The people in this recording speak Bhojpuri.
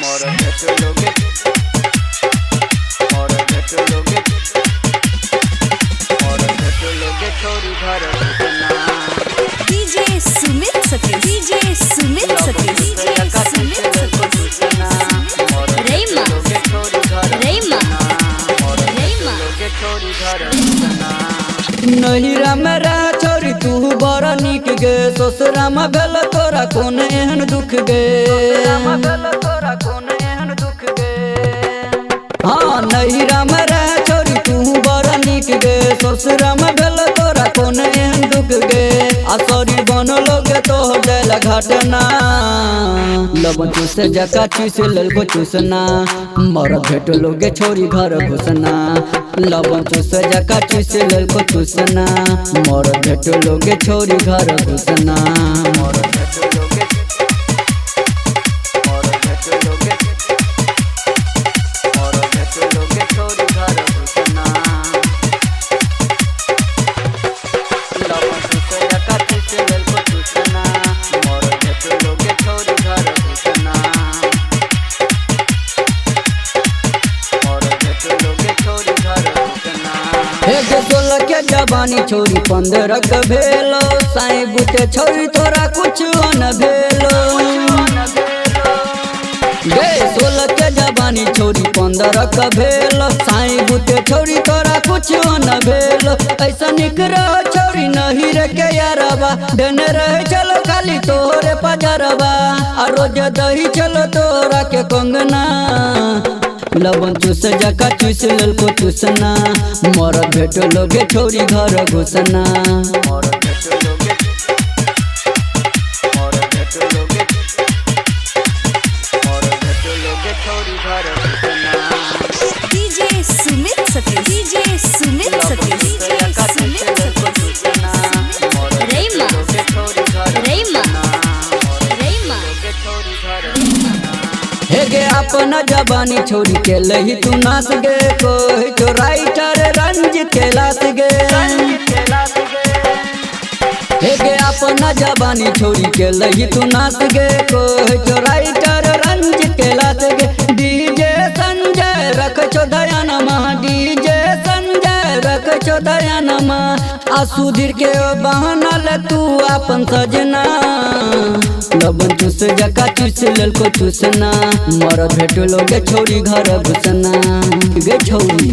मोरा लोगे मोरा लोगे छोरी घर DJ Sumit Satish DJ Sumit Satish DJ Sumit Satish रेमा रेमा रेमा छोरी घर नहिरा मेरा छोरी तू बड़ा निक गे ससुरा में भेल तोरा कोन एहन दुख गे हाँ नहिरा मेरा छोरी तू बड़ा निक गे ससुरा में भेल तोरा कोन एहन दुख गे आ शरीर बनलो गे तो हो जाए घटना लबन चूस जका चूस ललको चूसना मर भेट लोगे छोरी घर घुसना लबन चूस जका चूस ललको चूसना मर भेट लोगे छोरी घर घुसना मोरा लोगे छोरी घर घुसना लबन चूस जका चूस ललको चूसना मोरा लोगे छोरी घर घुसना मोरा लोगे छोरी घर घुसना हे जे 16 के जवानी छोरी 15 के भेलो साई बुते छोरी तोरा कुछ न भेलो गे 16 के जवानी छोरी 15 के भेलो साई बुते छोरी तोरा कुछ न भेलो ऐसा निक रहो छोरी नहीं रे के यारबा डने रहे चलो खाली तोरे पजरबा आ रोज दही चलो तोरा के कंगना लबन चूस जका चूस ललको चूसना मर भेट लोगे छोरी घर घुसना मोरा लोगे छोरी घर घुसना DJ Sumit Satish DJ Sumit Satish DJ Sumit Satish रेमा रेमा रेमा हे गे अपना जवानी छोरी के लही तू नाच गे कोई तो राइटर रंजित के लास गे हे गे अपना जवानी छोरी के लही तू नाच गे कोई तो राइटर रंजित के लास गे डीजे संजय रख छो दयानमा डीजे संजय रख छो दयानमा आ सुधीर के बहाना ले तू अपन सजना लबन चूस जका चूस ललको चूसना मर भेट लोगे छोरी घर घुसना गे छोरी।